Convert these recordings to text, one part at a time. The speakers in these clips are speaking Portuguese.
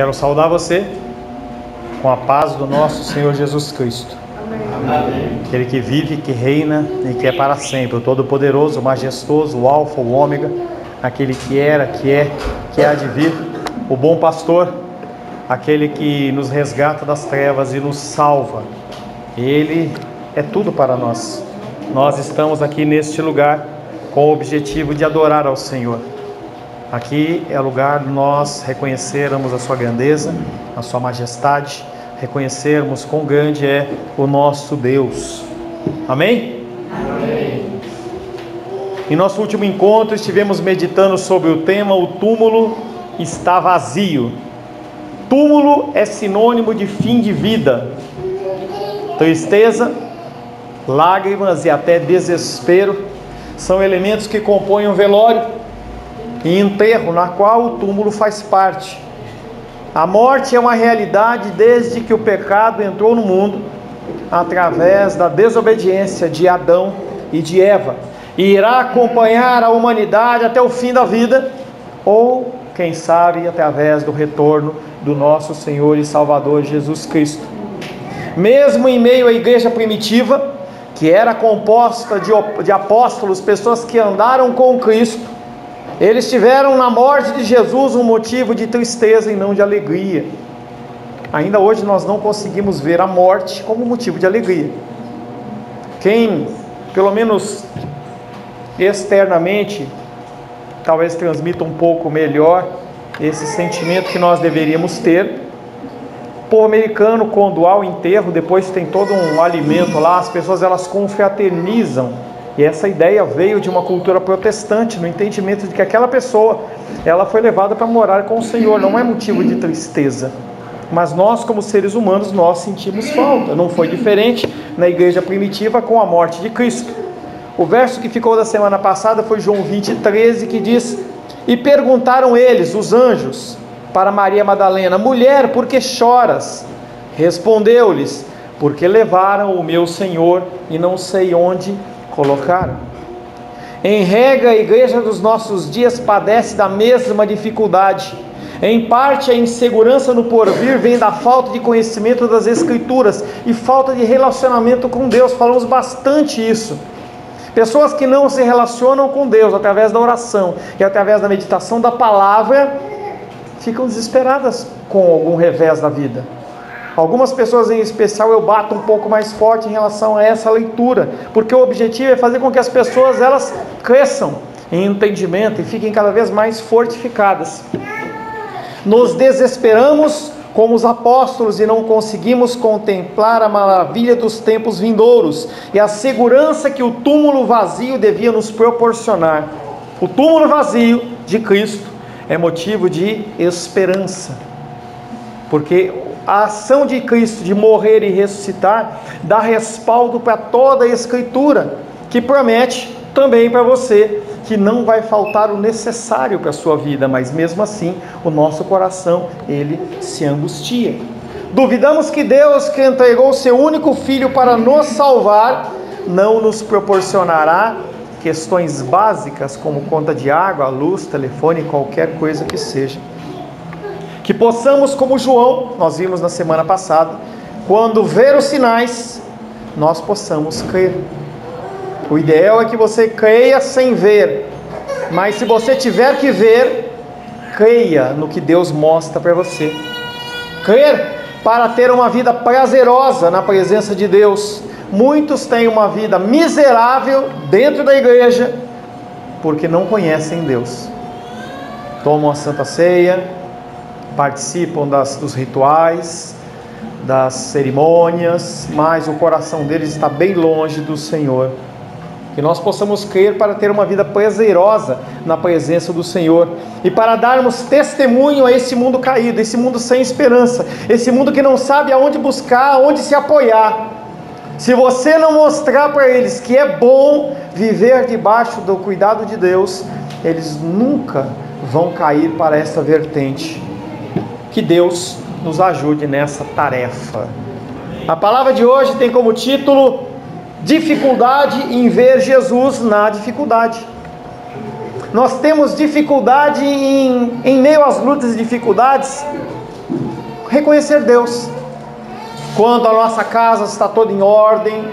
Quero saudar você com a paz do nosso Senhor Jesus Cristo. Amém. Aquele que vive, que reina e que é para sempre, o Todo-Poderoso, o Majestoso, o Alfa, o Ômega, aquele que era, que há de vir, o bom pastor, aquele que nos resgata das trevas e nos salva. Ele é tudo para nós. Nós estamos aqui neste lugar com o objetivo de adorar ao Senhor. Aqui é o lugar de nós reconhecermos a sua grandeza, a sua majestade, reconhecermos quão grande é o nosso Deus. Amém? Amém. Em nosso último encontro estivemos meditando sobre o tema "O túmulo está vazio". Túmulo é sinônimo de fim de vida. Tristeza, lágrimas e até desespero são elementos que compõem um velório e enterro, na qual o túmulo faz parte. A morte é uma realidade desde que o pecado entrou no mundo, através da desobediência de Adão e de Eva, e irá acompanhar a humanidade até o fim da vida, ou, quem sabe, através do retorno do nosso Senhor e Salvador Jesus Cristo. Mesmo em meio à igreja primitiva, que era composta de apóstolos, pessoas que andaram com Cristo, eles tiveram na morte de Jesus um motivo de tristeza e não de alegria. Ainda hoje nós não conseguimos ver a morte como motivo de alegria. Quem, pelo menos externamente, talvez transmita um pouco melhor esse sentimento que nós deveríamos ter. O povo americano, quando há o enterro, depois tem todo um alimento lá, as pessoas elas confraternizam. E essa ideia veio de uma cultura protestante, no entendimento de que aquela pessoa, ela foi levada para morar com o Senhor, não é motivo de tristeza. Mas nós, como seres humanos, nós sentimos falta. Não foi diferente na igreja primitiva com a morte de Cristo. O verso que ficou da semana passada foi João 20:13, que diz: "E perguntaram eles, os anjos, para Maria Madalena: Mulher, por que choras? Respondeu-lhes: Porque levaram o meu Senhor e não sei onde colocaram." Em regra, a igreja dos nossos dias padece da mesma dificuldade. Em parte, a insegurança no porvir vem da falta de conhecimento das Escrituras e falta de relacionamento com Deus. Falamos bastante isso. Pessoas que não se relacionam com Deus através da oração e através da meditação da palavra ficam desesperadas com algum revés da vida. Algumas pessoas em especial eu bato um pouco mais forte em relação a essa leitura, porque o objetivo é fazer com que as pessoas elas cresçam em entendimento e fiquem cada vez mais fortificadas. Nos desesperamos como os apóstolos e não conseguimos contemplar a maravilha dos tempos vindouros e a segurança que o túmulo vazio devia nos proporcionar. O túmulo vazio de Cristo é motivo de esperança, porque a ação de Cristo de morrer e ressuscitar dá respaldo para toda a Escritura, que promete também para você que não vai faltar o necessário para a sua vida, mas mesmo assim o nosso coração ele se angustia. Duvidamos que Deus, que entregou seu único Filho para nos salvar, não nos proporcionará questões básicas como conta de água, luz, telefone, qualquer coisa que seja. Que possamos, como João, nós vimos na semana passada, quando ver os sinais, nós possamos crer. O ideal é que você creia sem ver, mas se você tiver que ver, creia no que Deus mostra para você. Crer para ter uma vida prazerosa na presença de Deus. Muitos têm uma vida miserável dentro da igreja, porque não conhecem Deus. Tomam a Santa Ceia, participam dos rituais, das cerimônias, mas o coração deles está bem longe do Senhor. Que nós possamos crer para ter uma vida prazerosa na presença do Senhor e para darmos testemunho a esse mundo caído, esse mundo sem esperança, esse mundo que não sabe aonde buscar, aonde se apoiar. Se você não mostrar para eles que é bom viver debaixo do cuidado de Deus, eles nunca vão cair para essa vertente. Que Deus nos ajude nessa tarefa. A palavra de hoje tem como título: dificuldade em ver Jesus na dificuldade. Nós temos dificuldade em meio às lutas e dificuldades, reconhecer Deus. Quando a nossa casa está toda em ordem,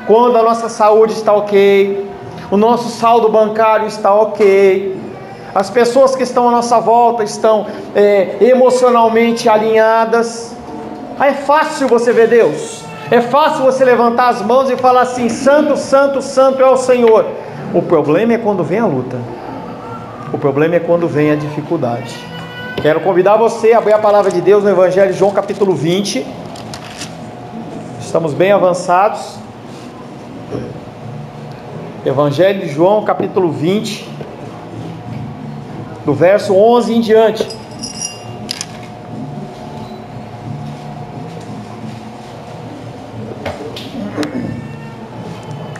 quando a nossa saúde está ok, o nosso saldo bancário está ok, as pessoas que estão à nossa volta estão emocionalmente alinhadas, aí é fácil você ver Deus, é fácil você levantar as mãos e falar assim: santo, santo, santo é o Senhor. O problema é quando vem a luta, o problema é quando vem a dificuldade. Quero convidar você a abrir a palavra de Deus no Evangelho de João capítulo 20, estamos bem avançados. Evangelho de João capítulo 20, do verso 11 em diante.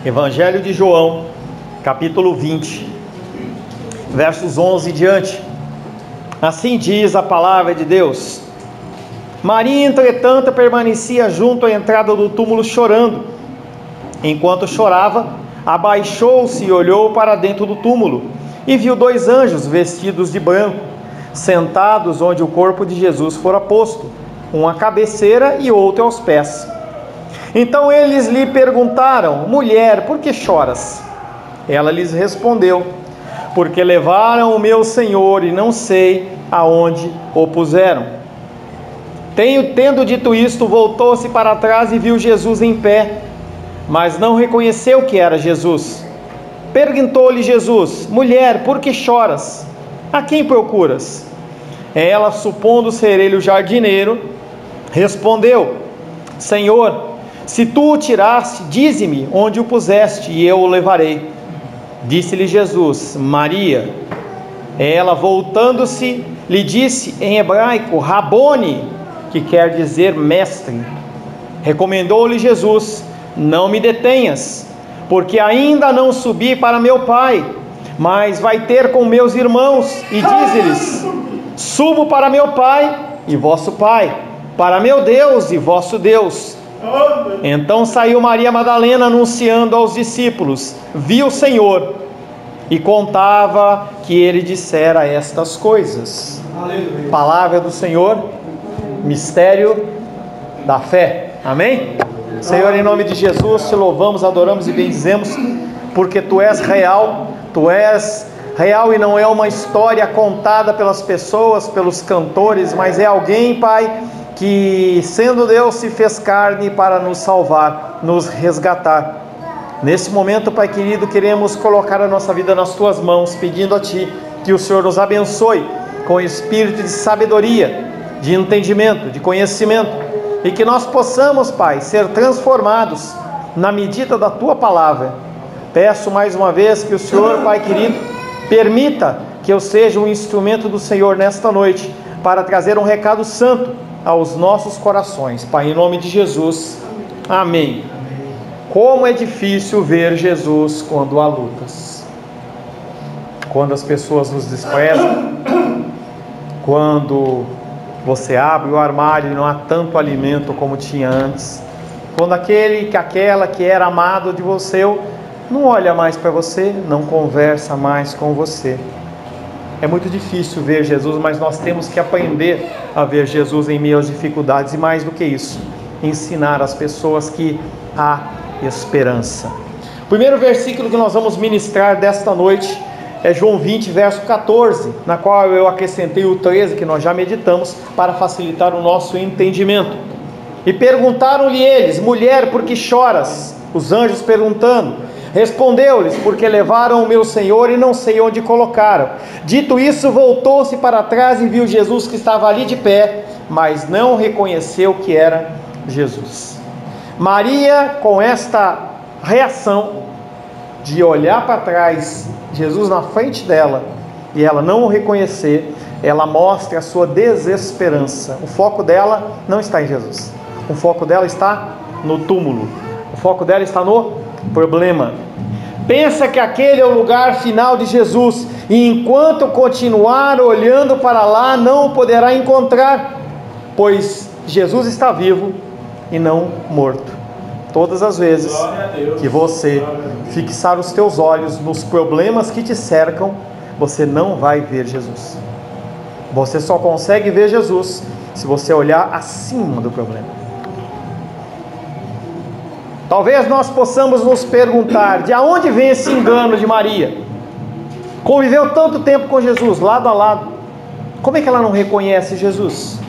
Evangelho de João capítulo 20, versos 11 em diante. Assim diz a palavra de Deus: Maria, entretanto, permanecia junto à entrada do túmulo chorando. Enquanto chorava, abaixou-se e olhou para dentro do túmulo, e viu 2 anjos vestidos de branco, sentados onde o corpo de Jesus fora posto, um à cabeceira e outro aos pés. Então eles lhe perguntaram: mulher, por que choras? Ela lhes respondeu: porque levaram o meu Senhor e não sei aonde o puseram. Tendo dito isto, voltou-se para trás e viu Jesus em pé, mas não reconheceu que era Jesus. Perguntou-lhe Jesus: mulher, por que choras? A quem procuras? Ela, supondo ser ele o jardineiro, respondeu: Senhor, se tu o tiraste, dize-me onde o puseste e eu o levarei. Disse-lhe Jesus: Maria. Ela, voltando-se, lhe disse em hebraico: Rabone, que quer dizer mestre. Recomendou-lhe Jesus: não me detenhas, porque ainda não subi para meu Pai, mas vai ter com meus irmãos, e dize-lhes: subo para meu Pai e vosso Pai, para meu Deus e vosso Deus. Então saiu Maria Madalena anunciando aos discípulos: viu o Senhor, e contava que ele dissera estas coisas. Aleluia. Palavra do Senhor, mistério da fé. Amém? Senhor, em nome de Jesus, te louvamos, adoramos e bendizemos, porque Tu és real e não é uma história contada pelas pessoas, pelos cantores, mas é alguém, Pai, que sendo Deus se fez carne para nos salvar, nos resgatar. Nesse momento, Pai querido, queremos colocar a nossa vida nas Tuas mãos, pedindo a Ti que o Senhor nos abençoe com espírito de sabedoria, de entendimento, de conhecimento, e que nós possamos, Pai, ser transformados na medida da Tua palavra. Peço mais uma vez que o Senhor, Pai querido, permita que eu seja um instrumento do Senhor nesta noite, para trazer um recado santo aos nossos corações. Pai, em nome de Jesus, amém. Como é difícil ver Jesus quando há lutas, quando as pessoas nos desprezam, quando você abre o armário e não há tanto alimento como tinha antes, quando aquela que era amado de você não olha mais para você, não conversa mais com você. É muito difícil ver Jesus, mas nós temos que aprender a ver Jesus em meio às dificuldades, e mais do que isso, ensinar as pessoas que há esperança. O primeiro versículo que nós vamos ministrar desta noite é João 20, verso 14, na qual eu acrescentei o 13, que nós já meditamos, para facilitar o nosso entendimento. E perguntaram-lhe eles: mulher, por que choras? Os anjos perguntando. Respondeu-lhes: porque levaram o meu Senhor e não sei onde colocaram. Dito isso, voltou-se para trás e viu Jesus que estava ali de pé, mas não reconheceu que era Jesus. Maria, com esta reação de olhar para trás, Jesus na frente dela, e ela não o reconhecer, ela mostra a sua desesperança. O foco dela não está em Jesus, o foco dela está no túmulo, o foco dela está no problema. Pensa que aquele é o lugar final de Jesus, e enquanto continuar olhando para lá, não o poderá encontrar, pois Jesus está vivo e não morto. Todas as vezes que você fixar os teus olhos nos problemas que te cercam, você não vai ver Jesus. Você só consegue ver Jesus se você olhar acima do problema. Talvez nós possamos nos perguntar, de onde vem esse engano de Maria? Conviveu tanto tempo com Jesus, lado a lado. Como é que ela não reconhece Jesus?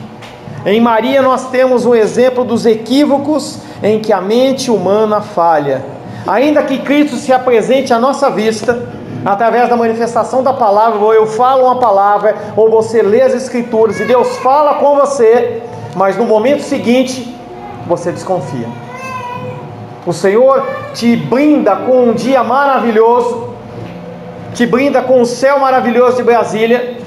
Em Maria nós temos um exemplo dos equívocos em que a mente humana falha. Ainda que Cristo se apresente à nossa vista, através da manifestação da palavra, ou eu falo uma palavra, ou você lê as Escrituras, e Deus fala com você, mas no momento seguinte, você desconfia. O Senhor te brinda com um dia maravilhoso, te brinda com o céu maravilhoso de Brasília,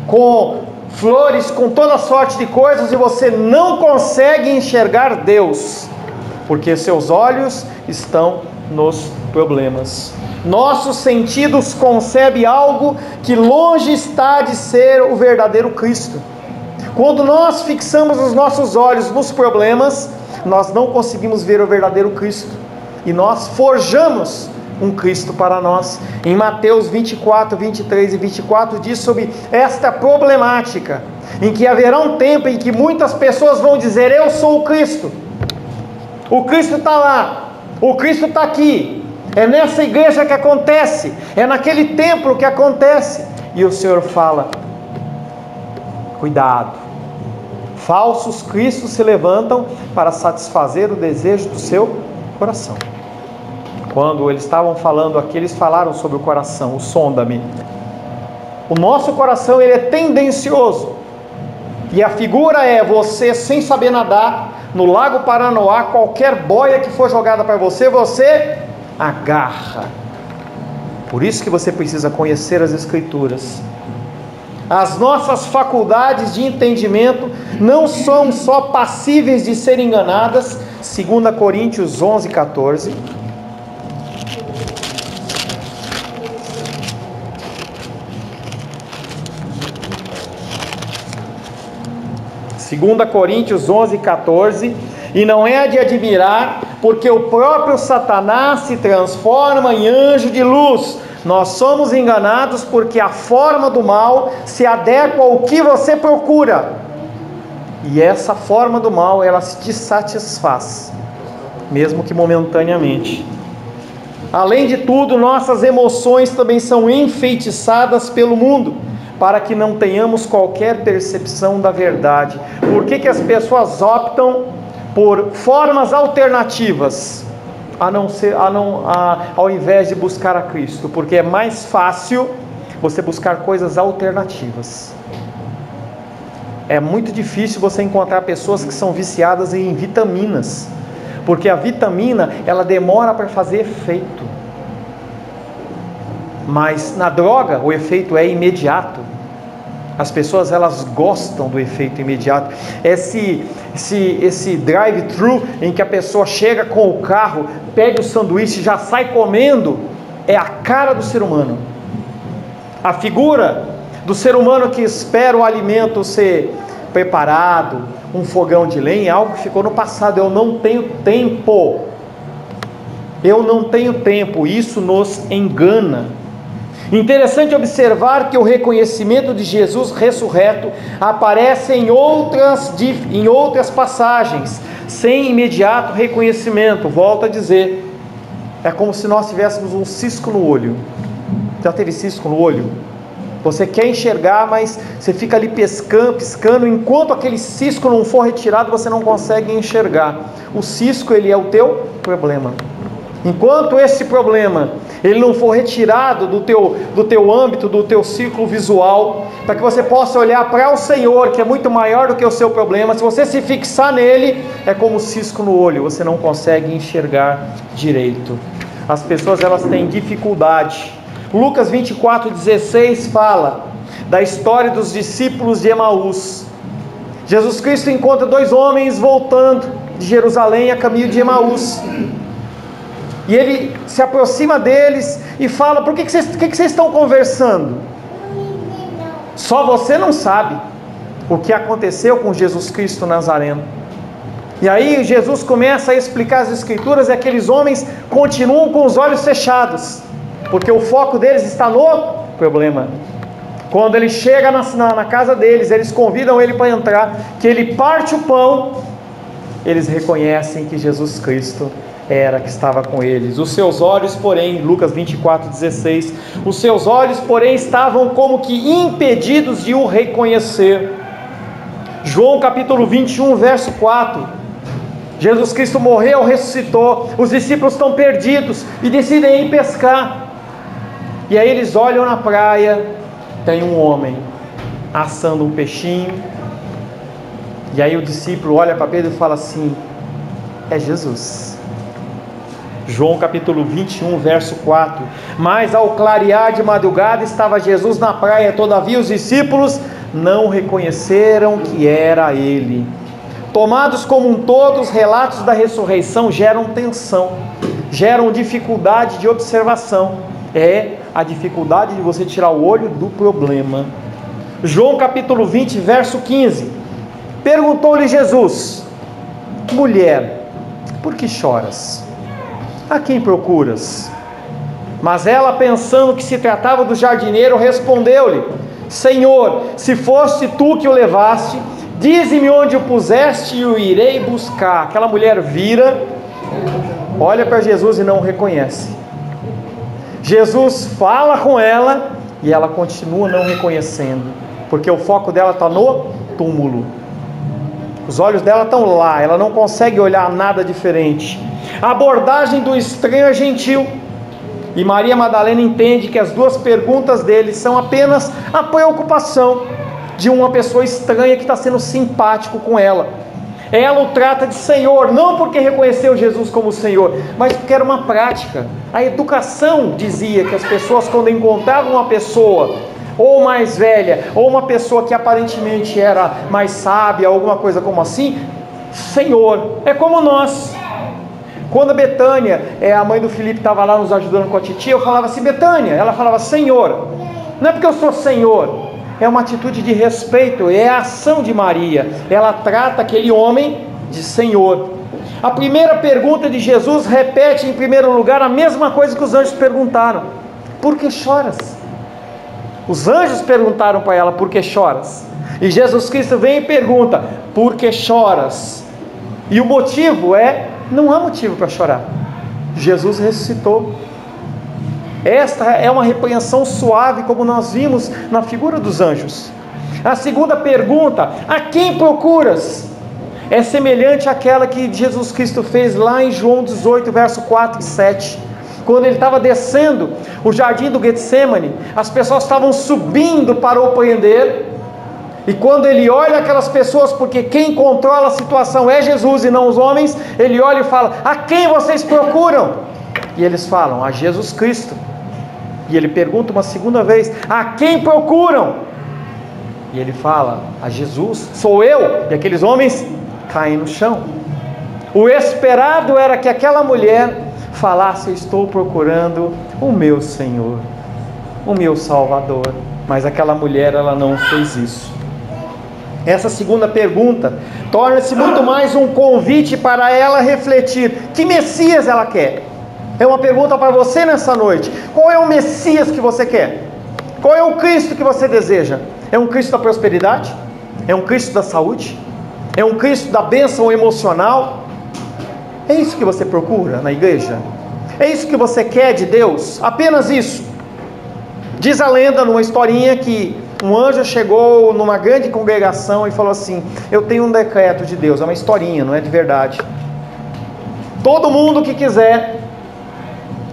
com flores, com toda sorte de coisas, e você não consegue enxergar Deus, porque seus olhos estão nos problemas. Nossos sentidos concebem algo que longe está de ser o verdadeiro Cristo. Quando nós fixamos os nossos olhos nos problemas, nós não conseguimos ver o verdadeiro Cristo, e nós forjamos um Cristo para nós. Em Mateus 24, 23 e 24 diz sobre esta problemática, em que haverá um tempo em que muitas pessoas vão dizer: eu sou o Cristo está lá, o Cristo está aqui, é nessa igreja que acontece, é naquele templo que acontece. E o Senhor fala: cuidado, falsos cristos se levantam para satisfazer o desejo do seu coração. Quando eles estavam falando aqui, eles falaram sobre o coração, o sonda-me. O nosso coração, ele é tendencioso, e a figura é você sem saber nadar, no lago Paranoá, qualquer boia que for jogada para você, você agarra. Por isso que você precisa conhecer as Escrituras. As nossas faculdades de entendimento não são só passíveis de serem enganadas. 2 Coríntios 11, 14. 2 Coríntios 11, 14, e não é de admirar, porque o próprio Satanás se transforma em anjo de luz. Nós somos enganados porque a forma do mal se adequa ao que você procura, e essa forma do mal, ela te satisfaz, mesmo que momentaneamente. Além de tudo, nossas emoções também são enfeitiçadas pelo mundo, para que não tenhamos qualquer percepção da verdade. Por que as pessoas optam por formas alternativas, ao invés de buscar a Cristo? Porque é mais fácil você buscar coisas alternativas. É muito difícil você encontrar pessoas que são viciadas em vitaminas, porque a vitamina, ela demora para fazer efeito. Mas na droga o efeito é imediato. As pessoas, elas gostam do efeito imediato. Esse drive-thru em que a pessoa chega com o carro, pede o sanduíche e já sai comendo, é a cara do ser humano. A figura do ser humano que espera o alimento ser preparado, um fogão de lenha, é algo que ficou no passado. Eu não tenho tempo. Isso nos engana. Interessante observar que o reconhecimento de Jesus ressurreto aparece em outras passagens, sem imediato reconhecimento. Volto a dizer, é como se nós tivéssemos um cisco no olho. Já teve cisco no olho? Você quer enxergar, mas você fica ali piscando, enquanto aquele cisco não for retirado, você não consegue enxergar. O cisco, ele é o teu problema. Enquanto esse problema ele não for retirado do teu âmbito, do teu ciclo visual, para que você possa olhar para o Senhor, que é muito maior do que o seu problema, se você se fixar nele, é como cisco no olho, você não consegue enxergar direito. As pessoas, elas têm dificuldade. Lucas 24:16 fala da história dos discípulos de Emaús. Jesus Cristo encontra dois homens voltando de Jerusalém a caminho de Emaús. E ele se aproxima deles e fala: por que vocês estão conversando? Só você não sabe o que aconteceu com Jesus Cristo Nazareno. E aí Jesus começa a explicar as Escrituras, e aqueles homens continuam com os olhos fechados, porque o foco deles está no problema. Quando ele chega na casa deles, eles convidam ele para entrar, que ele parte o pão, eles reconhecem que Jesus Cristo era que estava com eles. Os seus olhos, porém, Lucas 24:16, os seus olhos, porém, estavam como que impedidos de o reconhecer. João capítulo 21, verso 4, Jesus Cristo morreu, ressuscitou, os discípulos estão perdidos e decidem ir pescar, e aí eles olham na praia, tem um homem assando um peixinho, e aí o discípulo olha para Pedro e fala assim: é Jesus. João capítulo 21, verso 4, mas ao clarear de madrugada estava Jesus na praia, todavia os discípulos não reconheceram que era ele. Tomados como um todo, os relatos da ressurreição geram tensão, geram dificuldade de observação, é a dificuldade de você tirar o olho do problema. João capítulo 20, verso 15, perguntou-lhe Jesus: mulher, por que choras? A quem procuras? Mas ela, pensando que se tratava do jardineiro, respondeu-lhe: Senhor, se foste tu que o levaste, dize-me onde o puseste e o irei buscar. Aquela mulher vira, olha para Jesus e não o reconhece. Jesus fala com ela e ela continua não reconhecendo, porque o foco dela está no túmulo. Os olhos dela estão lá, ela não consegue olhar nada diferente. A abordagem do estranho é gentil, e Maria Madalena entende que as duas perguntas dele são apenas a preocupação de uma pessoa estranha que está sendo simpático com ela. Ela o trata de Senhor, não porque reconheceu Jesus como Senhor, mas porque era uma prática. A educação dizia que as pessoas, quando encontravam uma pessoa ou mais velha, ou uma pessoa que aparentemente era mais sábia, alguma coisa como assim, Senhor, é como nós. Quando a Betânia, a mãe do Felipe, estava lá nos ajudando com a titia, eu falava assim: Betânia, ela falava Senhor. Não é porque eu sou Senhor, é uma atitude de respeito, é a ação de Maria, ela trata aquele homem de Senhor. A primeira pergunta de Jesus repete em primeiro lugar a mesma coisa que os anjos perguntaram: por que choras? Os anjos perguntaram para ela: por que choras? E Jesus Cristo vem e pergunta: por que choras? E o motivo não há motivo para chorar. Jesus ressuscitou. Esta é uma repreensão suave, como nós vimos na figura dos anjos. A segunda pergunta: a quem procuras? É semelhante àquela que Jesus Cristo fez lá em João 18, verso 4 e 7. Quando ele estava descendo o jardim do Getsemane, as pessoas estavam subindo para o prender, e quando ele olha aquelas pessoas, porque quem controla a situação é Jesus e não os homens, ele olha e fala: a quem vocês procuram? E eles falam: a Jesus Cristo. E ele pergunta uma segunda vez: a quem procuram? E ele fala: a Jesus, sou eu. E aqueles homens caem no chão. O esperado era que aquela mulher falasse: eu estou procurando o meu Senhor, o meu Salvador. Mas aquela mulher, ela não fez isso. Essa segunda pergunta torna-se muito mais um convite para ela refletir: que Messias ela quer? É uma pergunta para você nessa noite: qual é o Messias que você quer? Qual é o Cristo que você deseja? É um Cristo da prosperidade? É um Cristo da saúde? É um Cristo da bênção emocional? É isso que você procura na igreja? É isso que você quer de Deus? Apenas isso? Diz a lenda, numa historinha, que um anjo chegou numa grande congregação e falou assim: eu tenho um decreto de Deus. É uma historinha, não é de verdade. Todo mundo que quiser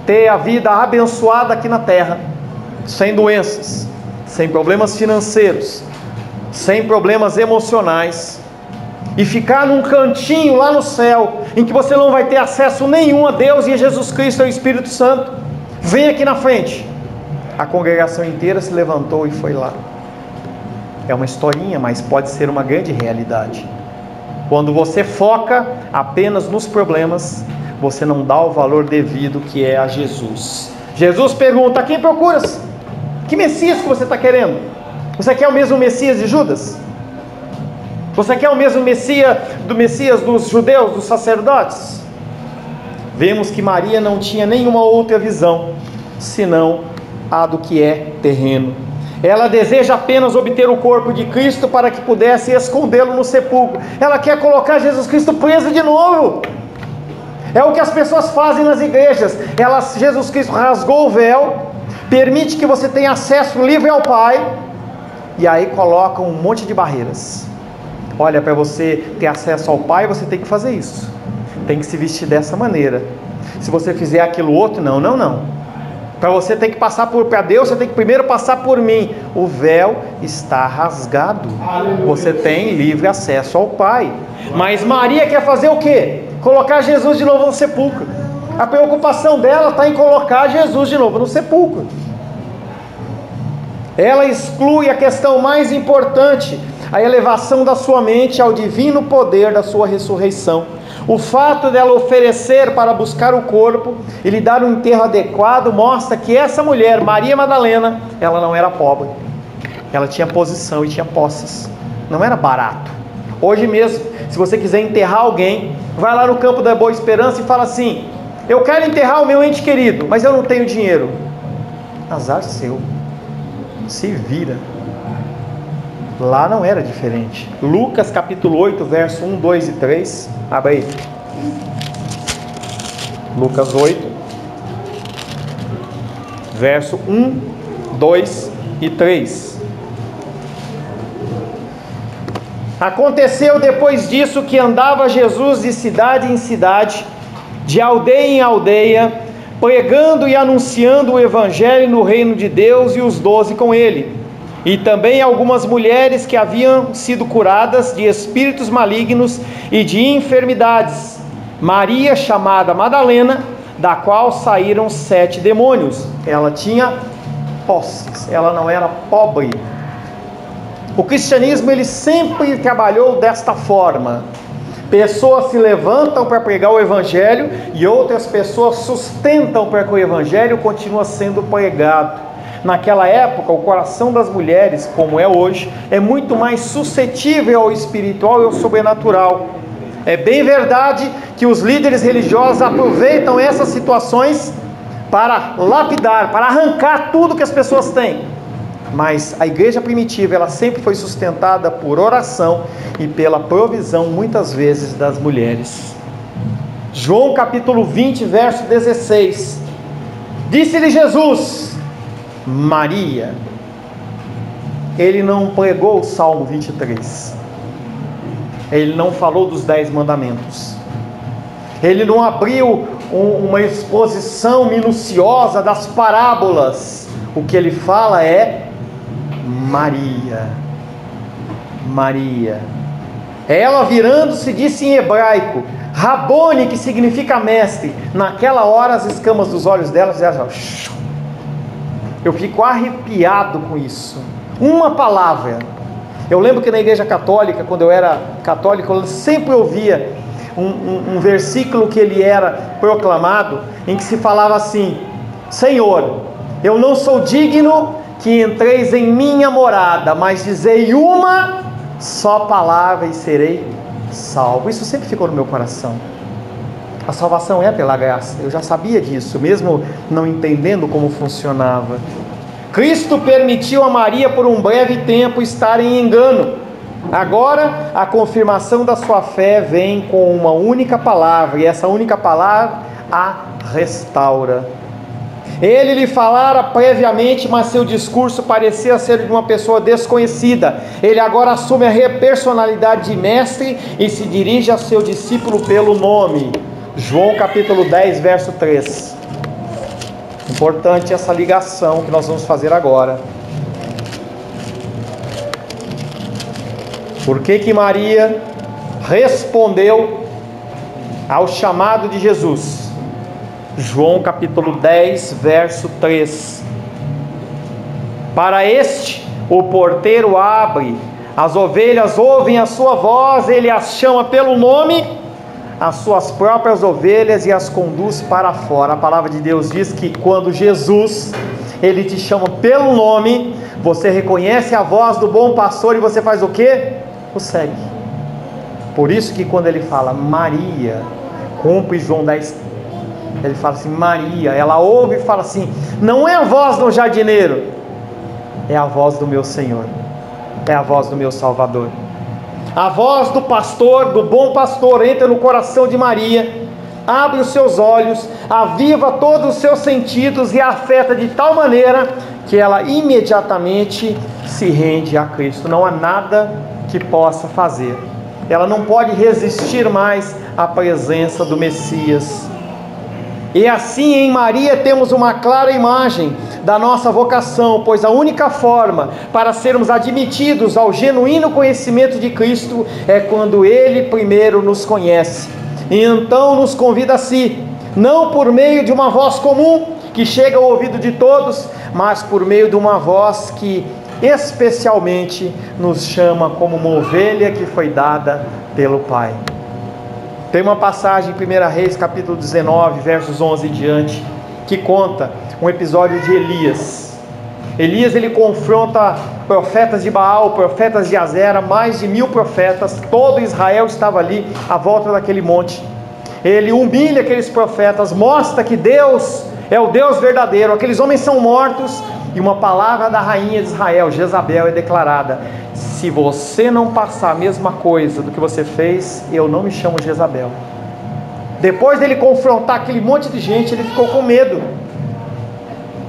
ter a vida abençoada aqui na terra, sem doenças, sem problemas financeiros, sem problemas emocionais, e ficar num cantinho lá no céu, em que você não vai ter acesso nenhum a Deus e a Jesus Cristo e ao Espírito Santo, vem aqui na frente. A congregação inteira se levantou e foi lá. É uma historinha, mas pode ser uma grande realidade. Quando você foca apenas nos problemas, você não dá o valor devido que é a Jesus. Jesus pergunta: a quem procuras? Que Messias que você está querendo? Você quer o mesmo Messias de Judas? Você quer o mesmo Messias dos judeus, dos sacerdotes? Vemos que Maria não tinha nenhuma outra visão, senão a do que é terreno. Ela deseja apenas obter o corpo de Cristo para que pudesse escondê-lo no sepulcro. Ela quer colocar Jesus Cristo preso de novo. É o que as pessoas fazem nas igrejas. Jesus Cristo rasgou o véu, permite que você tenha acesso livre ao Pai, e aí colocam um monte de barreiras. Olha, para você ter acesso ao Pai, você tem que fazer isso, tem que se vestir dessa maneira. Se você fizer aquilo outro, não. Para você tem que passar para Deus, você tem que primeiro passar por mim. O véu está rasgado. Aleluia. Você tem livre acesso ao Pai. Mas Maria quer fazer o quê? Colocar Jesus de novo no sepulcro. A preocupação dela está em colocar Jesus de novo no sepulcro. Ela exclui a questão mais importante, a elevação da sua mente ao divino poder da sua ressurreição. O fato dela oferecer para buscar o corpo e lhe dar um enterro adequado mostra que essa mulher, Maria Madalena, ela não era pobre. Ela tinha posição e tinha posses. Não era barato. Hoje mesmo, se você quiser enterrar alguém, vai lá no Campo da Boa Esperança e fala assim: eu quero enterrar o meu ente querido, mas eu não tenho dinheiro. Azar seu. Se vira. Lá não era diferente. Lucas capítulo 8, verso 1, 2 e 3. Abre aí. Lucas 8, verso 1, 2 e 3. Aconteceu depois disso que andava Jesus de cidade em cidade, de aldeia em aldeia, pregando e anunciando o evangelho no reino de Deus, e os 12 com ele. E também algumas mulheres que haviam sido curadas de espíritos malignos e de enfermidades. Maria, chamada Madalena, da qual saíram 7 demônios. Ela tinha posses, ela não era pobre. O cristianismo, ele sempre trabalhou desta forma. Pessoas se levantam para pregar o evangelho e outras pessoas sustentam para que o evangelho continue sendo pregado. Naquela época, o coração das mulheres, como é hoje, é muito mais suscetível ao espiritual e ao sobrenatural. É bem verdade que os líderes religiosos aproveitam essas situações para lapidar, para arrancar tudo que as pessoas têm. Mas a igreja primitiva, ela sempre foi sustentada por oração e pela provisão, muitas vezes, das mulheres. João capítulo 20, verso 16. Disse-lhe Jesus: Maria. Ele não pregou o Salmo 23. Ele não falou dos 10 mandamentos. Ele não abriu uma exposição minuciosa das parábolas. O que ele fala é Maria. Maria. Ela, virando-se, disse em hebraico Rabone, que significa mestre. Naquela hora as escamas dos olhos dela fizeram assim. Eu fico arrepiado com isso. Uma palavra. Eu lembro que na igreja católica, quando eu era católico, eu sempre ouvia um versículo que ele era proclamado, em que se falava assim: Senhor, eu não sou digno que entreis em minha morada, mas dizei uma só palavra e serei salvo. Isso sempre ficou no meu coração. A salvação é pela graça. Eu já sabia disso, mesmo não entendendo como funcionava. Cristo permitiu a Maria por um breve tempo estar em engano. Agora a confirmação da sua fé vem com uma única palavra, e essa única palavra a restaura. Ele lhe falara previamente, mas seu discurso parecia ser de uma pessoa desconhecida. Ele agora assume a personalidade de mestre e se dirige a seu discípulo pelo nome. João capítulo 10, verso 3. Importante essa ligação que nós vamos fazer agora. Por que Maria respondeu ao chamado de Jesus? João capítulo 10, verso 3. Para este o porteiro abre, as ovelhas ouvem a sua voz, ele as chama pelo nome, as suas próprias ovelhas, e as conduz para fora. A palavra de Deus diz que quando Jesus, ele te chama pelo nome, você reconhece a voz do bom pastor e você faz o quê? O segue. Por isso que quando ele fala Maria, cumpre João 10, ele fala assim Maria, ela ouve e fala assim, não é a voz do jardineiro, é a voz do meu Senhor, é a voz do meu Salvador. A voz do pastor, do bom pastor, entra no coração de Maria, abre os seus olhos, aviva todos os seus sentidos e a afeta de tal maneira que ela imediatamente se rende a Cristo. Não há nada que possa fazer. Ela não pode resistir mais à presença do Messias. E assim em Maria temos uma clara imagem da nossa vocação, pois a única forma para sermos admitidos ao genuíno conhecimento de Cristo é quando Ele primeiro nos conhece, e então nos convida a si, não por meio de uma voz comum, que chega ao ouvido de todos, mas por meio de uma voz que especialmente nos chama como uma ovelha que foi dada pelo Pai. Tem uma passagem em 1 Reis, capítulo 19, versos 11 em diante, que conta um episódio de Elias. Elias, ele confronta profetas de Baal, profetas de Azera, mais de 1000 profetas, todo Israel estava ali à volta daquele monte. Ele humilha aqueles profetas, mostra que Deus é o Deus verdadeiro, aqueles homens são mortos, e uma palavra da rainha de Israel, Jezabel, é declarada: se você não passar a mesma coisa do que você fez, eu não me chamo Jezabel. Depois dele confrontar aquele monte de gente, ele ficou com medo.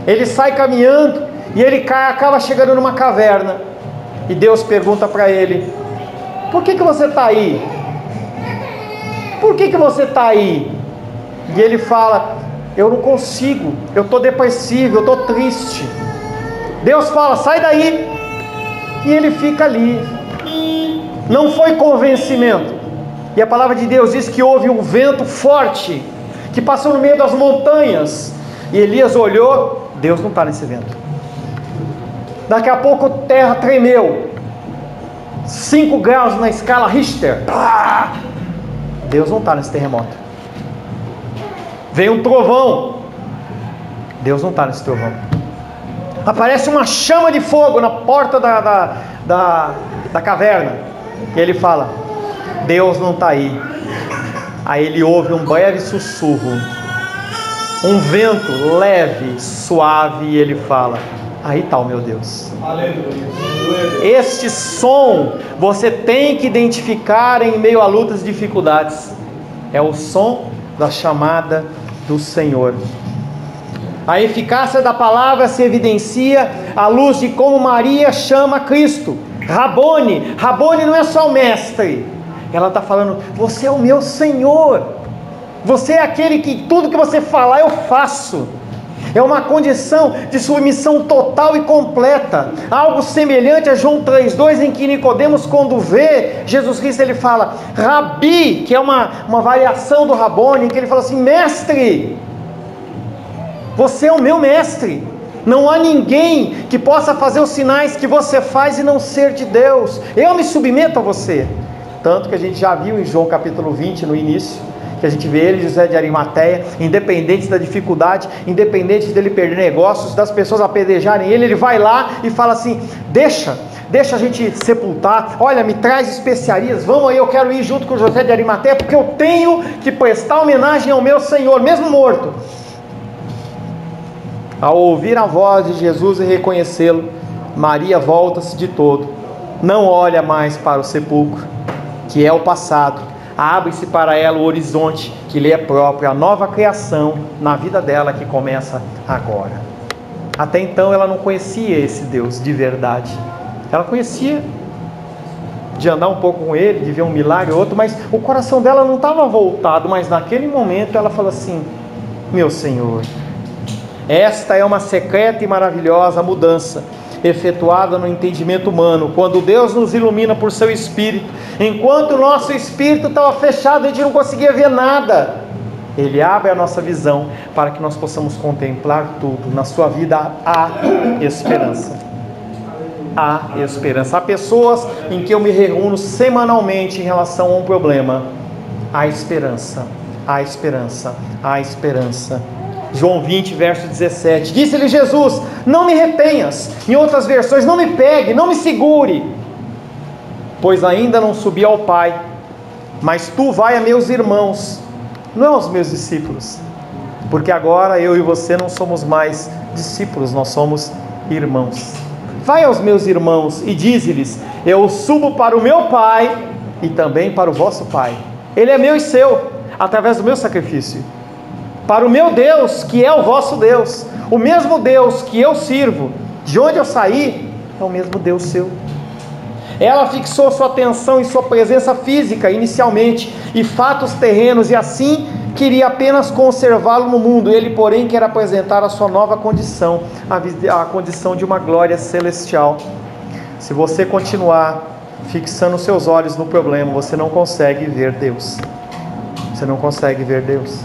Ele sai caminhando e ele acaba chegando numa caverna. E Deus pergunta para ele: por que você está aí? Por que você está aí? E ele fala: eu não consigo, eu estou depressivo, eu estou triste. Deus fala: sai daí. E ele fica ali. Não foi convencimento. E a palavra de Deus diz que houve um vento forte que passou no meio das montanhas. E Elias olhou: Deus não está nesse vento. Daqui a pouco a terra tremeu, 5 graus na escala Richter. Deus não está nesse terremoto. Vem um trovão. Deus não está nesse trovão. Aparece uma chama de fogo na porta da caverna. E ele fala: Deus não está aí. Aí ele ouve um breve sussurro, um vento leve, suave, e ele fala: aí está o meu Deus. Aleluia. Este som você tem que identificar em meio a lutas e dificuldades. É o som da chamada do Senhor. A eficácia da palavra se evidencia à luz de como Maria chama Cristo. Rabone. Rabone não é só o mestre. Ela está falando: você é o meu Senhor. Você é aquele que tudo que você falar eu faço. É uma condição de submissão total e completa. Algo semelhante a João 3,2, em que Nicodemos, quando vê Jesus Cristo, ele fala Rabi, que é uma variação do Rabone, em que ele fala assim: mestre, você é o meu mestre. Não há ninguém que possa fazer os sinais que você faz e não ser de Deus. Eu me submeto a você. Tanto que a gente já viu em João capítulo 20, no início, que a gente vê ele, José de Arimateia, independente da dificuldade, independente dele perder negócios, das pessoas apedrejarem ele vai lá e fala assim: deixa a gente sepultar, olha, me traz especiarias, vamos aí, eu quero ir junto com José de Arimateia, porque eu tenho que prestar homenagem ao meu Senhor, mesmo morto. Ao ouvir a voz de Jesus e reconhecê-lo, Maria volta-se de todo, não olha mais para o sepulcro, que é o passado. Abre-se para ela o horizonte que lhe é próprio, a nova criação na vida dela que começa agora. Até então ela não conhecia esse Deus de verdade. Ela conhecia de andar um pouco com ele, de ver um milagre ou outro, mas o coração dela não estava voltado. Mas naquele momento ela falou assim: meu Senhor. Esta é uma secreta e maravilhosa mudança efetuada no entendimento humano, quando Deus nos ilumina por seu Espírito. Enquanto o nosso Espírito estava fechado, a gente não conseguia ver nada, Ele abre a nossa visão para que nós possamos contemplar tudo. Na sua vida há esperança. Há esperança. Há pessoas em que eu me reúno semanalmente em relação a um problema. Há esperança. Há esperança. Há esperança. João 20, verso 17. Disse-lhe Jesus: não me retenhas. Em outras versões: não me pegue, não me segure, pois ainda não subi ao Pai. Mas tu vai a meus irmãos, não aos meus discípulos, porque agora eu e você não somos mais discípulos, nós somos irmãos. vai aos meus irmãos e dize-lhes: eu subo para o meu Pai e também para o vosso Pai. Ele é meu e seu, através do meu sacrifício. Para o meu Deus, que é o vosso Deus. O mesmo Deus que eu sirvo, de onde eu saí, é o mesmo Deus seu. Ela fixou sua atenção em sua presença física inicialmente, e fatos terrenos, e assim queria apenas conservá-lo no mundo. Ele, porém, quer apresentar a sua nova condição, a condição de uma glória celestial. Se você continuar fixando seus olhos no problema, você não consegue ver Deus. Você não consegue ver Deus.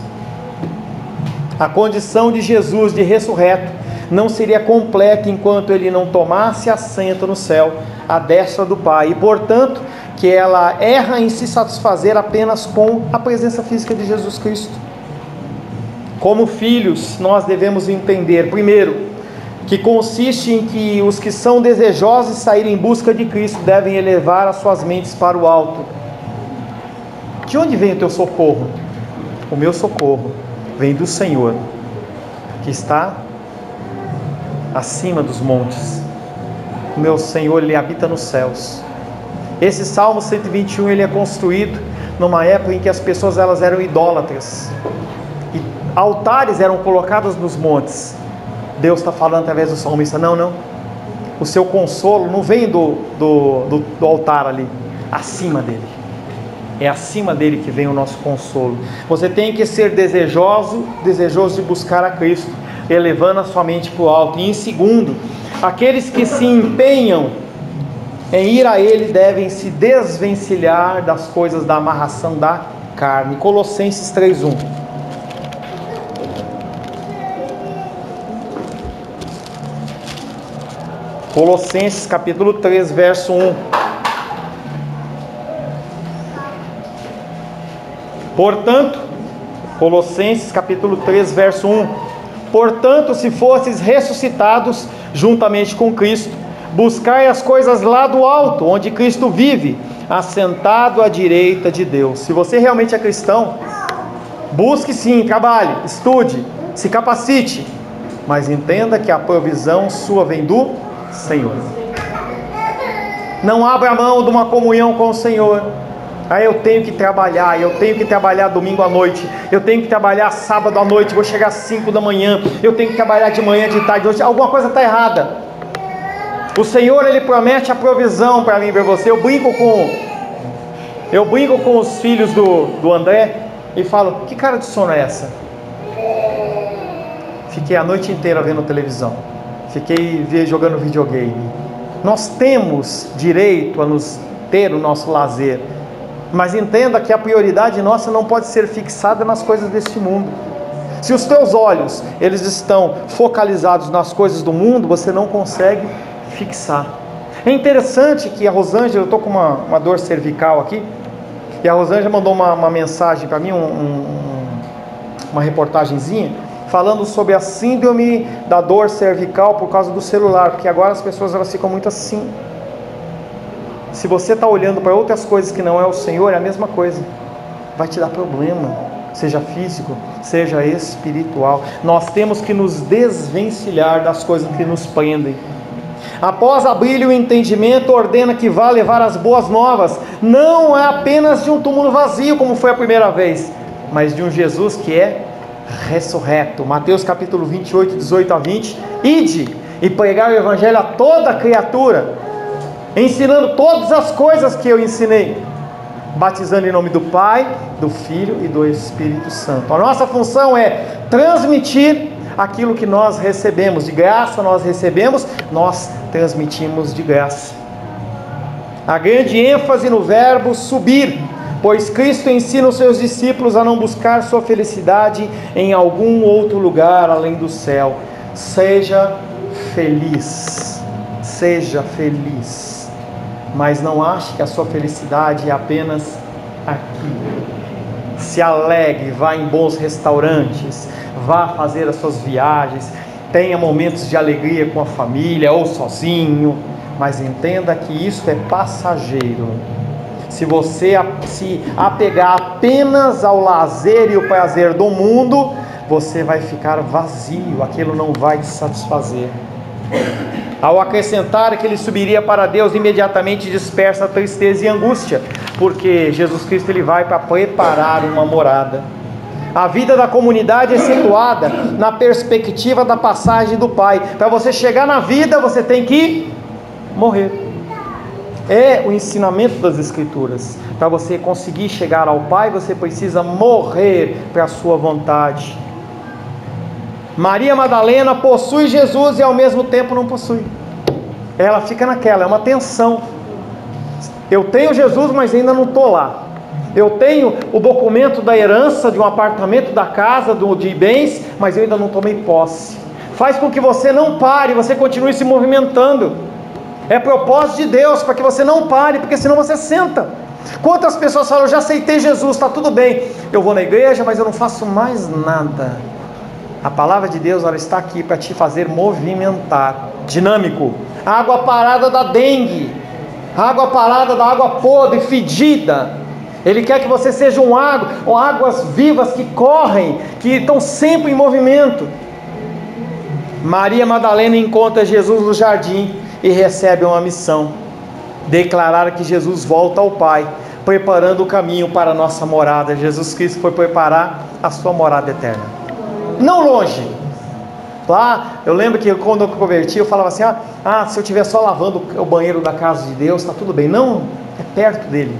A condição de Jesus de ressurreto não seria completa enquanto ele não tomasse assento no céu, à destra do Pai, e portanto que ela erra em se satisfazer apenas com a presença física de Jesus Cristo. Como filhos, nós devemos entender, primeiro, que consiste em que os que são desejosos de sair em busca de Cristo devem elevar as suas mentes para o alto. De onde vem o teu socorro? O meu socorro vem do Senhor, que está acima dos montes. O meu Senhor, Ele habita nos céus. Esse Salmo 121, ele é construído numa época em que as pessoas elas eram idólatras, e altares eram colocados nos montes. Deus está falando através do salmista: não, o seu consolo não vem do altar ali, acima dele. É acima dele que vem o nosso consolo. Você tem que ser desejoso de buscar a Cristo, elevando a sua mente para o alto. E em segundo, aqueles que se empenham em ir a Ele devem se desvencilhar das coisas da amarração da carne. Colossenses 3:1. Colossenses capítulo 3, verso 1. Portanto, Colossenses capítulo 3, verso 1. Portanto, se fostes ressuscitados juntamente com Cristo, buscai as coisas lá do alto, onde Cristo vive, assentado à direita de Deus. Se você realmente é cristão, busque sim, trabalhe, estude, se capacite, mas entenda que a provisão sua vem do Senhor. Não abra mão de uma comunhão com o Senhor. Eu tenho que trabalhar domingo à noite, eu tenho que trabalhar sábado à noite, vou chegar às 5 da manhã, eu tenho que trabalhar de manhã, de tarde, de noite. Alguma coisa está errada. O Senhor, Ele promete a provisão para mim e para você. Eu brinco com os filhos do André e falo: que cara de sono é essa? Fiquei a noite inteira vendo televisão, fiquei jogando videogame. Nós temos direito a ter o nosso lazer, mas entenda que a prioridade nossa não pode ser fixada nas coisas deste mundo. Se os teus olhos eles estão focalizados nas coisas do mundo, você não consegue fixar. É interessante que a Rosângela, eu estou com uma dor cervical aqui, e a Rosângela mandou uma mensagem para mim, uma reportagenzinha, falando sobre a síndrome da dor cervical por causa do celular, porque agora as pessoas elas ficam muito assim. Se você está olhando para outras coisas que não é o Senhor, é a mesma coisa, vai te dar problema, seja físico, seja espiritual. Nós temos que nos desvencilhar das coisas que nos prendem. Após abrir o entendimento, ordena que vá levar as boas novas, não é apenas de um túmulo vazio, como foi a primeira vez, mas de um Jesus que é ressurreto. Mateus capítulo 28, 18 a 20. Ide e pregai o evangelho a toda criatura, ensinando todas as coisas que eu ensinei, batizando em nome do Pai, do Filho e do Espírito Santo. A nossa função é transmitir aquilo que nós recebemos, de graça nós recebemos, nós transmitimos de graça. A grande ênfase no verbo subir, pois Cristo ensina os seus discípulos a não buscar sua felicidade em algum outro lugar além do céu. Seja feliz, mas não ache que a sua felicidade é apenas aqui. Se alegre, vá em bons restaurantes, vá fazer as suas viagens, tenha momentos de alegria com a família ou sozinho, mas entenda que isso é passageiro. Se você se apegar apenas ao lazer e o prazer do mundo, você vai ficar vazio, aquilo não vai te satisfazer. Ao acrescentar que ele subiria para Deus, imediatamente dispersa a tristeza e angústia, porque Jesus Cristo ele vai para preparar uma morada. A vida da comunidade é situada na perspectiva da passagem do Pai. Para você chegar na vida, você tem que morrer. É o ensinamento das Escrituras. Para você conseguir chegar ao Pai, você precisa morrer para a sua vontade. Maria Madalena possui Jesus e ao mesmo tempo não possui. Ela fica naquela, é uma tensão. Eu tenho Jesus, mas ainda não estou lá. Eu tenho o documento da herança de um apartamento, da casa, de bens, mas eu ainda não tomei posse. Faz com que você não pare, você continue se movimentando. É propósito de Deus para que você não pare, porque senão você senta. Quantas pessoas falam, eu já aceitei Jesus, está tudo bem, eu vou na igreja, mas eu não faço mais nada. A palavra de Deus, ela está aqui para te fazer movimentar, dinâmico. Água parada da dengue, água parada da água podre, fedida. Ele quer que você seja águas vivas que correm, que estão sempre em movimento. Maria Madalena encontra Jesus no jardim e recebe uma missão: declarar que Jesus volta ao Pai, preparando o caminho para a nossa morada. Jesus Cristo foi preparar a sua morada eterna, não longe. Lá, eu lembro que quando eu converti, eu falava assim, se eu estiver só lavando o banheiro da casa de Deus, está tudo bem. Não, é perto dele.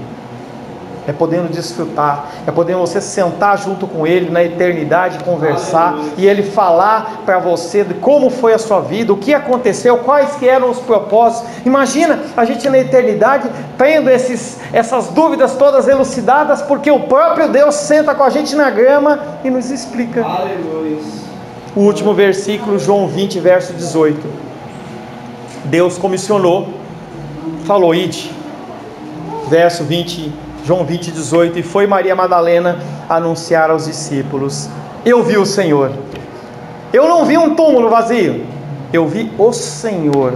É podendo desfrutar, é podendo você sentar junto com Ele na eternidade, conversar, e Ele falar para você de como foi a sua vida, o que aconteceu, quais que eram os propósitos. Imagina a gente na eternidade tendo essas dúvidas todas elucidadas, porque o próprio Deus senta com a gente na grama e nos explica. Aleluia. O último versículo, João 20, verso 18. Deus comissionou, falou, ide. Verso 20, João 20, 18. E foi Maria Madalena anunciar aos discípulos: eu vi o Senhor. Eu não vi um túmulo vazio, eu vi o Senhor.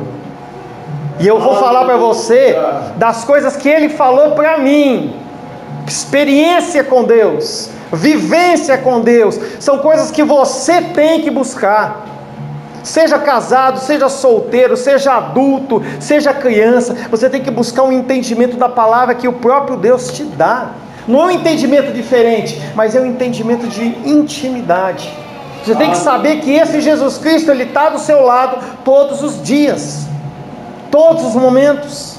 E eu vou falar para você das coisas que Ele falou para mim. Experiência com Deus, vivência com Deus, são coisas que você tem que buscar. Seja casado, seja solteiro, seja adulto, seja criança, você tem que buscar um entendimento da palavra que o próprio Deus te dá. Não é um entendimento diferente, mas é um entendimento de intimidade. Você tem que saber que esse Jesus Cristo, Ele está do seu lado todos os dias, todos os momentos.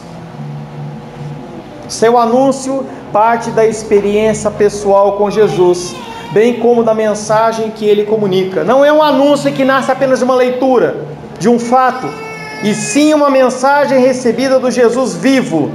Seu anúncio parte da experiência pessoal com Jesus, bem como da mensagem que Ele comunica. Não é um anúncio que nasce apenas de uma leitura, de um fato, e sim uma mensagem recebida do Jesus vivo.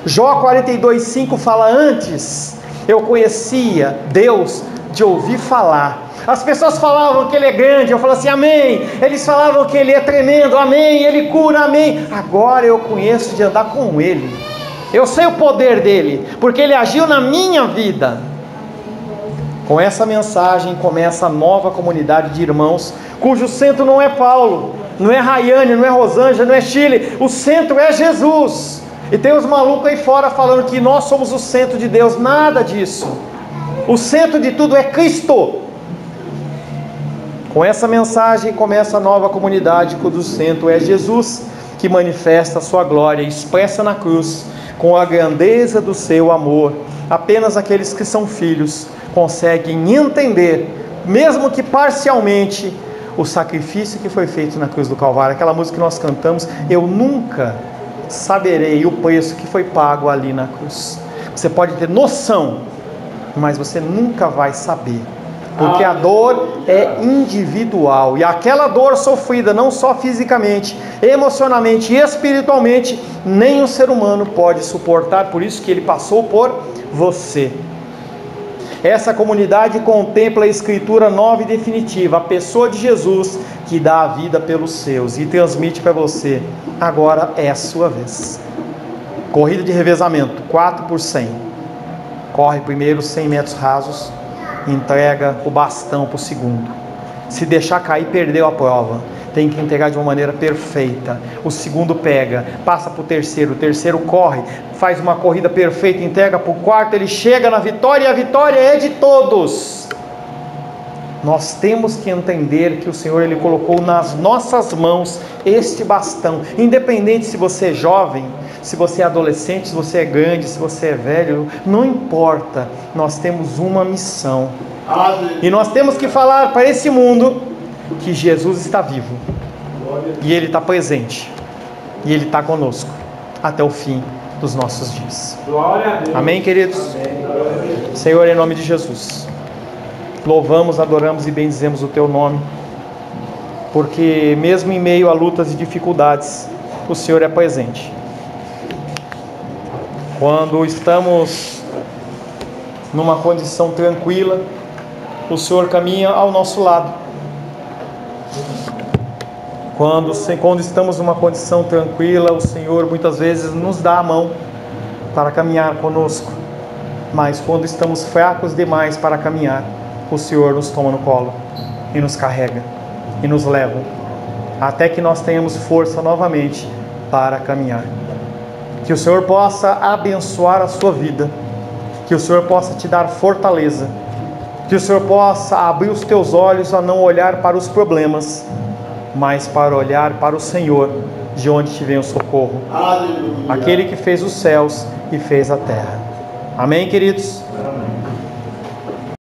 Jó 42:5 fala: antes eu conhecia Deus de ouvir falar. As pessoas falavam que Ele é grande, eu falo assim, amém. Eles falavam que Ele é tremendo, amém. Ele cura, amém. Agora eu conheço de andar com Ele. Eu sei o poder dEle, porque Ele agiu na minha vida. Com essa mensagem começa a nova comunidade de irmãos, cujo centro não é Paulo, não é Rayane, não é Rosângela, não é Chile. O centro é Jesus. E tem os malucos aí fora falando que nós somos o centro de Deus. Nada disso. O centro de tudo é Cristo. Com essa mensagem começa a nova comunidade, cujo centro é Jesus, que manifesta a sua glória expressa na cruz, com a grandeza do seu amor. Apenas aqueles que são filhos conseguem entender, mesmo que parcialmente, o sacrifício que foi feito na cruz do Calvário. Aquela música que nós cantamos, eu nunca saberei o preço que foi pago ali na cruz. Você pode ter noção, mas você nunca vai saber, porque a dor é individual, e aquela dor sofrida não só fisicamente, emocionalmente e espiritualmente, nenhum ser humano pode suportar. Por isso que Ele passou por você. Essa comunidade contempla a escritura nova e definitiva, a pessoa de Jesus, que dá a vida pelos seus e transmite para você: agora é a sua vez. Corrida de revezamento, 4x100. Corre primeiro 100 metros rasos, entrega o bastão para o segundo. Se deixar cair, perdeu a prova. Tem que entregar de uma maneira perfeita. O segundo pega, passa para o terceiro corre, faz uma corrida perfeita, entrega para o quarto, ele chega na vitória, e a vitória é de todos. Nós temos que entender que o Senhor, Ele colocou nas nossas mãos este bastão. Independente se você é jovem, se você é adolescente, se você é grande, se você é velho, não importa. Nós temos uma missão. E nós temos que falar para esse mundo que Jesus está vivo. E Ele está presente. E Ele está conosco até o fim dos nossos dias. Amém, queridos? Senhor, em nome de Jesus, louvamos, adoramos e bendizemos o Teu nome, porque mesmo em meio a lutas e dificuldades, o Senhor é presente. Quando estamos numa condição tranquila, o Senhor caminha ao nosso lado. Quando estamos numa condição tranquila, o Senhor muitas vezes nos dá a mão para caminhar conosco. Mas quando estamos fracos demais para caminhar, o Senhor nos toma no colo e nos carrega e nos leva, até que nós tenhamos força novamente para caminhar. Que o Senhor possa abençoar a sua vida, que o Senhor possa te dar fortaleza, que o Senhor possa abrir os teus olhos a não olhar para os problemas, mas para olhar para o Senhor, de onde te vem o socorro. Aleluia. Aquele que fez os céus e fez a terra. Amém, queridos? Amém.